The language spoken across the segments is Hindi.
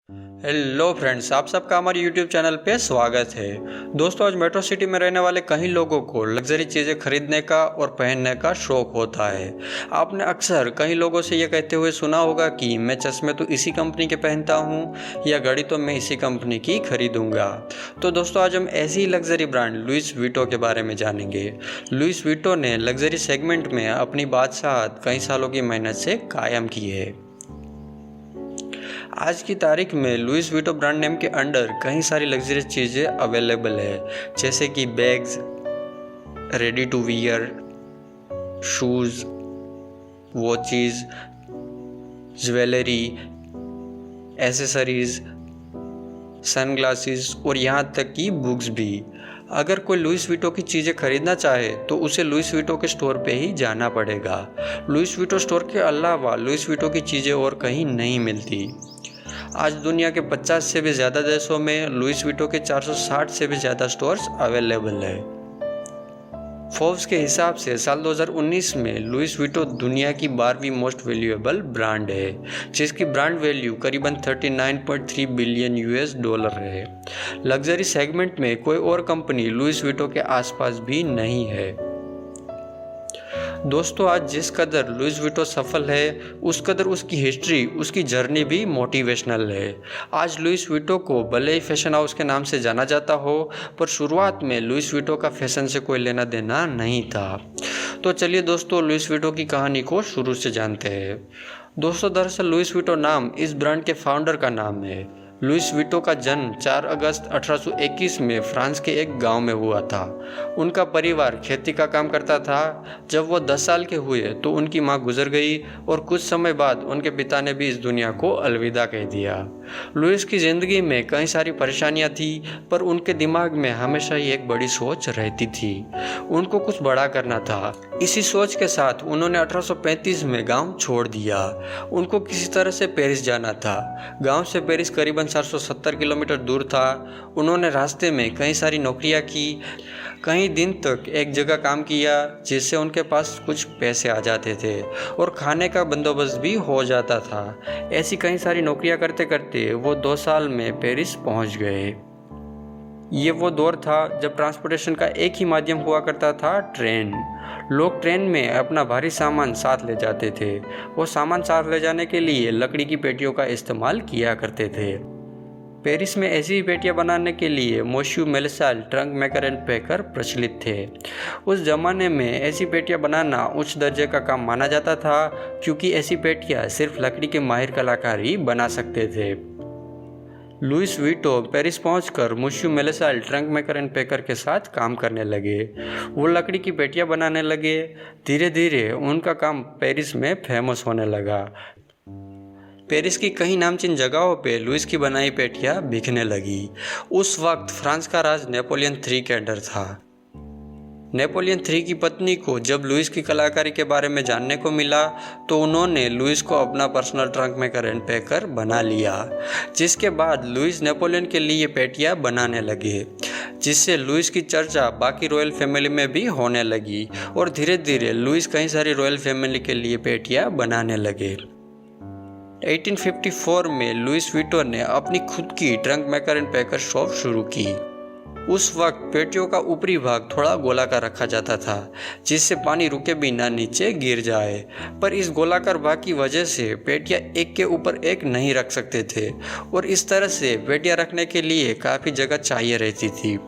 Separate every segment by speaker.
Speaker 1: हेलो फ्रेंड्स, आप सबका हमारे यूट्यूब चैनल पे स्वागत है। दोस्तों, आज मेट्रो सिटी में रहने वाले कई लोगों को लग्जरी चीज़ें खरीदने का और पहनने का शौक होता है। आपने अक्सर कई लोगों से ये कहते हुए सुना होगा कि मैं चश्मे तो इसी कंपनी के पहनता हूँ या घड़ी तो मैं इसी कंपनी की खरीदूँगा। तो दोस्तों, आज हम ऐसी ही लग्जरी ब्रांड लुइस विटो के बारे में जानेंगे। लुइस विटो ने लग्जरी सेगमेंट में अपनी बादशाहत कई सालों की मेहनत से कायम की है। आज की तारीख में लुइस विटो ब्रांड नेम के अंडर कई सारी लग्जरियस चीज़ें अवेलेबल है, जैसे कि bags, ready to wear, shoes, watches, jewellery, accessories, sunglasses और यहाँ तक कि बुक्स भी। अगर कोई लुइस विटो की चीज़ें खरीदना चाहे तो उसे लुइस विटो के स्टोर पे ही जाना पड़ेगा। लुइस विटो स्टोर के अलावा लुइस विटो की चीज़ें और कहीं नहीं मिलती। आज दुनिया के 50 से भी ज़्यादा देशों में लुइस विटो के 460 से भी ज़्यादा स्टोर्स अवेलेबल है। फोर्ब्स के हिसाब से साल 2019 में लुइस विटो दुनिया की 12वीं मोस्ट वैल्यूएबल ब्रांड है, जिसकी ब्रांड वैल्यू करीबन 39.3 बिलियन यूएस डॉलर है। लग्जरी सेगमेंट में कोई और कंपनी लुइस विटो के आसपास भी नहीं है। दोस्तों, आज जिस कदर लुइस विटो सफल है, उस कदर उसकी हिस्ट्री, उसकी जर्नी भी मोटिवेशनल है। आज लुइस विटो को भले ही फैशन हाउस के नाम से जाना जाता हो, पर शुरुआत में लुइस विटो का फैशन से कोई लेना देना नहीं था। तो चलिए दोस्तों, लुइस विटो की कहानी को शुरू से जानते हैं। दोस्तों, दरअसल लुइस विटो नाम इस ब्रांड के फाउंडर का नाम है। लुइस विटो का जन्म 4 अगस्त 1821 में फ्रांस के एक गांव में हुआ था। उनका परिवार खेती का काम करता था। जब वो 10 साल के हुए तो उनकी मां गुजर गई और कुछ समय बाद उनके पिता ने भी इस दुनिया को अलविदा कह दिया। लुइस की ज़िंदगी में कई सारी परेशानियां थी, पर उनके दिमाग में हमेशा ही एक बड़ी सोच रहती थी। उनको कुछ बड़ा करना था। इसी सोच के साथ उन्होंने 1835 में गाँव छोड़ दिया। उनको किसी तरह से पेरिस जाना था। गाँव से पेरिस करीबन 470 किलोमीटर दूर था। उन्होंने रास्ते में कई सारी नौकरियां की। कई दिन तक एक जगह काम किया, जिससे उनके पास कुछ पैसे आ जाते थे और खाने का बंदोबस्त भी हो जाता था। ऐसी कई सारी नौकरियां करते करते वो 2 साल में पेरिस पहुंच गए। ये वो दौर था जब ट्रांसपोर्टेशन का एक ही माध्यम हुआ करता था, ट्रेन। लोग ट्रेन में अपना भारी सामान साथ ले जाते थे। वो सामान साथ ले जाने के लिए लकड़ी की पेटियों का इस्तेमाल किया करते थे। पेरिस में ऐसी पेटियां बनाने के लिए मोश्यू मेलेसाल ट्रंक मेकर एंड पैकर प्रचलित थे। उस जमाने में ऐसी पेटियां बनाना उच्च दर्जे का काम माना जाता था, क्योंकि ऐसी पेटियां सिर्फ लकड़ी के माहिर कलाकार ही बना सकते थे। लुइस विटो पेरिस पहुंचकर मोश्यू मेलेसाल ट्रंक मेकर एंड पैकर के साथ काम करने लगे। वो लकड़ी की पेटियां बनाने लगे। धीरे धीरे उनका काम पेरिस में फेमस होने लगा। पेरिस की कई नामचीन जगहों पे लुइस की बनाई पेटियां बिकने लगी। उस वक्त फ्रांस का राज नेपोलियन III के अंडर था। नेपोलियन III की पत्नी को जब लुइस की कलाकारी के बारे में जानने को मिला तो उन्होंने लुइस को अपना पर्सनल ट्रंक मेकर एंड पैकर बना लिया, जिसके बाद लुइस नेपोलियन के लिए पेटियां बनाने लगे, जिससे लुइस की चर्चा बाकी रॉयल फैमिली में भी होने लगी और धीरे धीरे लुइस कई सारी रॉयल फैमिली के लिए पेटियां बनाने लगे। 1854 में लुइस विटो ने अपनी खुद की trunk maker and packer shop शुरू की। उस वक्त पेटियों का ऊपरी भाग थोड़ा गोलाकार रखा जाता था, जिससे पानी रुके बिना नीचे गिर जाए। पर इस गोलाकार भाग की वजह से पेटियां एक के ऊपर एक नहीं रख सकते थे और इस तरह से पेटियां रखने के लिए काफ़ी जगह चाहिए रहती थी।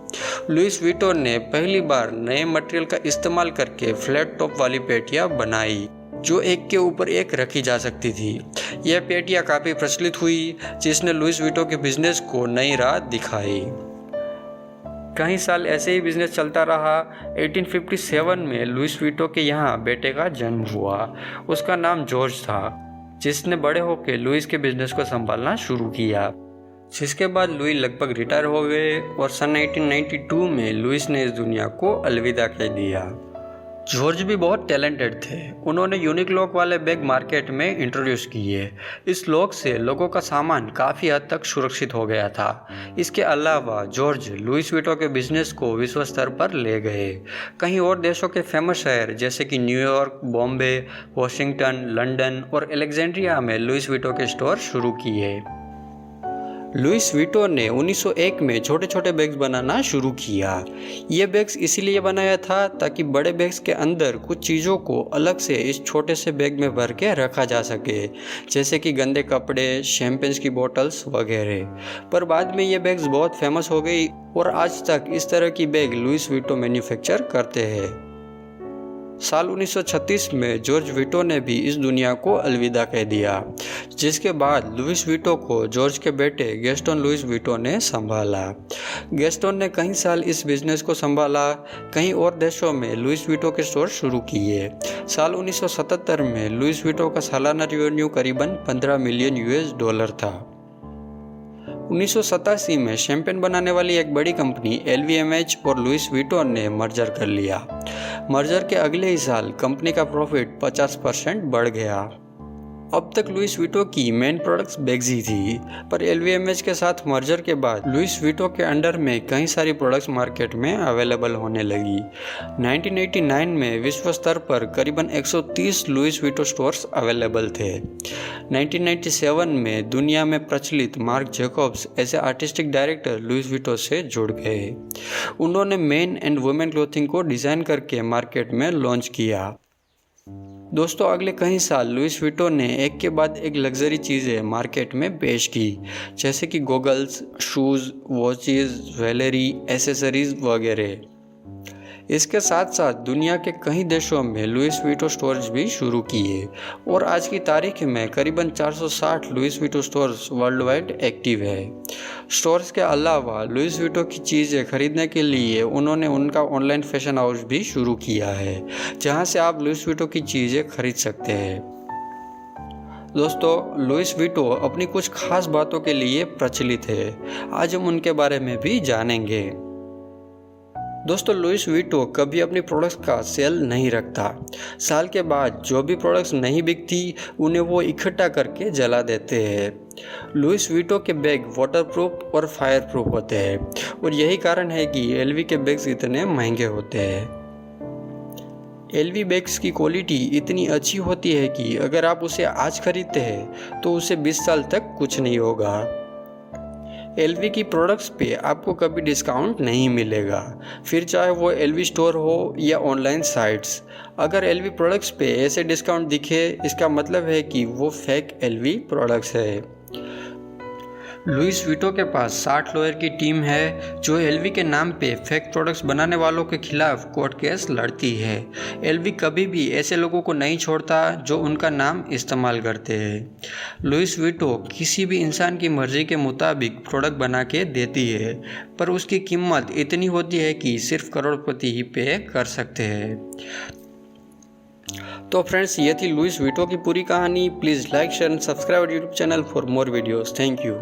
Speaker 1: लुइस विटो ने पहली बार नए मटेरियल का इस्तेमाल करके फ्लैट टॉप वाली पेटियां बनाई, जो एक के ऊपर एक रखी जा सकती थी। यह पेटियां काफ़ी प्रचलित हुई, जिसने लुइस विटो के बिजनेस को नई राह दिखाई। कई साल ऐसे ही बिजनेस चलता रहा। 1857 में लुइस विटो के यहाँ बेटे का जन्म हुआ। उसका नाम जॉर्ज था, जिसने बड़े होकर लुइस के बिजनेस को संभालना शुरू किया। जिसके बाद लुइस लगभग रिटायर हो गए और सन 1892 में लुइस ने इस दुनिया को अलविदा कह दिया। जॉर्ज भी बहुत टैलेंटेड थे। उन्होंने यूनिक लॉक वाले बैग मार्केट में इंट्रोड्यूस किए। इस लॉक से लोगों का सामान काफ़ी हद तक सुरक्षित हो गया था। इसके अलावा जॉर्ज लुइस विटो के बिजनेस को विश्व स्तर पर ले गए। कहीं और देशों के फेमस शहर जैसे कि न्यूयॉर्क, बॉम्बे, वॉशिंगटन, लंदन और अलेक्जेंड्रिया में लुइस विटो के स्टोर शुरू किए। लुइस विटो ने 1901 में छोटे छोटे बैग्स बनाना शुरू किया। ये बैग्स इसीलिए बनाया था ताकि बड़े बैग्स के अंदर कुछ चीज़ों को अलग से इस छोटे से बैग में भर के रखा जा सके, जैसे कि गंदे कपड़े, शैंपेन्स की बोतल्स वगैरह। पर बाद में ये बैग्स बहुत फेमस हो गई और आज तक इस तरह की बैग लुइस विटो मैन्युफैक्चर करते हैं। साल 1936 में जॉर्ज विटो ने भी इस दुनिया को अलविदा कह दिया, जिसके बाद लुइस विटो को जॉर्ज के बेटे गैस्टन लुइस विटो ने संभाला। गैस्टन ने कई साल इस बिजनेस को संभाला, कई और देशों में लुइस विटो के स्टोर शुरू किए। साल 1977 में लुइस विटो का सालाना रेवेन्यू करीबन $15 मिलियन था। 1987 में शैंपेन बनाने वाली एक बड़ी कंपनी LVMH और लुइस विटो ने मर्जर कर लिया। मर्जर के अगले ही साल कंपनी का प्रॉफिट 50% बढ़ गया। अब तक लुइस विटो की मेन प्रोडक्ट्स बैग्स ही थी, पर LVMH के साथ मर्जर के बाद लुइस विटो के अंडर में कई सारी प्रोडक्ट्स मार्केट में अवेलेबल होने लगी। 1989 में विश्व स्तर पर करीबन 130 लुइस विटो स्टोर्स अवेलेबल थे। 1997 में दुनिया में प्रचलित Marc Jacobs as a artistic director Louis Vuitton से जुड़ गए। उन्होंने मेन एंड वुमेन क्लोथिंग को डिज़ाइन करके मार्केट में लॉन्च किया। दोस्तों, अगले कई साल लुइस विटो ने एक के बाद एक लग्जरी चीज़ें मार्केट में पेश की, जैसे कि goggles, shoes, watches, jewellery, accessories वगैरह। इसके साथ साथ दुनिया के कई देशों में लुइस विटो स्टोर्स भी शुरू किए और आज की तारीख में करीबन 460 Louis Vuitton stores world wide active है। स्टोर्स के अलावा लुइस विटो की चीज़ें खरीदने के लिए उन्होंने उनका ऑनलाइन फैशन हाउस भी शुरू किया है, जहां से आप लुइस विटो की चीज़ें खरीद सकते हैं। दोस्तों, लुइस विटो अपनी कुछ खास बातों के लिए प्रचलित है। आज हम उनके बारे में भी जानेंगे। दोस्तों, लुइस विटो कभी अपनी प्रोडक्ट्स का सेल नहीं रखता। साल के बाद जो भी प्रोडक्ट्स नहीं बिकती उन्हें वो इकट्ठा करके जला देते हैं। लुइस विटो के बैग वाटरप्रूफ और फायर प्रूफ होते हैं और यही कारण है कि LV के बैग्स इतने महंगे होते हैं। LV बैग्स की क्वालिटी इतनी अच्छी होती है कि अगर आप उसे आज खरीदते हैं तो उसे 20 साल तक कुछ नहीं होगा। LV की प्रोडक्ट्स पे आपको कभी डिस्काउंट नहीं मिलेगा, फिर चाहे वो LV स्टोर हो या ऑनलाइन साइट्स। अगर LV प्रोडक्ट्स पे ऐसे डिस्काउंट दिखे, इसका मतलब है कि वो फेक LV प्रोडक्ट्स है। लुइस विटो के पास 60 लॉयर की टीम है जो LV के नाम पे फेक प्रोडक्ट्स बनाने वालों के खिलाफ कोर्ट केस लड़ती है। LV कभी भी ऐसे लोगों को नहीं छोड़ता जो उनका नाम इस्तेमाल करते हैं। लुइस विटो किसी भी इंसान की मर्जी के मुताबिक प्रोडक्ट बना के देती है, पर उसकी कीमत इतनी होती है कि सिर्फ करोड़पति ही पे कर सकते हैं। तो फ्रेंड्स, ये थी लुइस विटो की पूरी कहानी। Please like, share and subscribe YouTube channel for more videos. Thank you.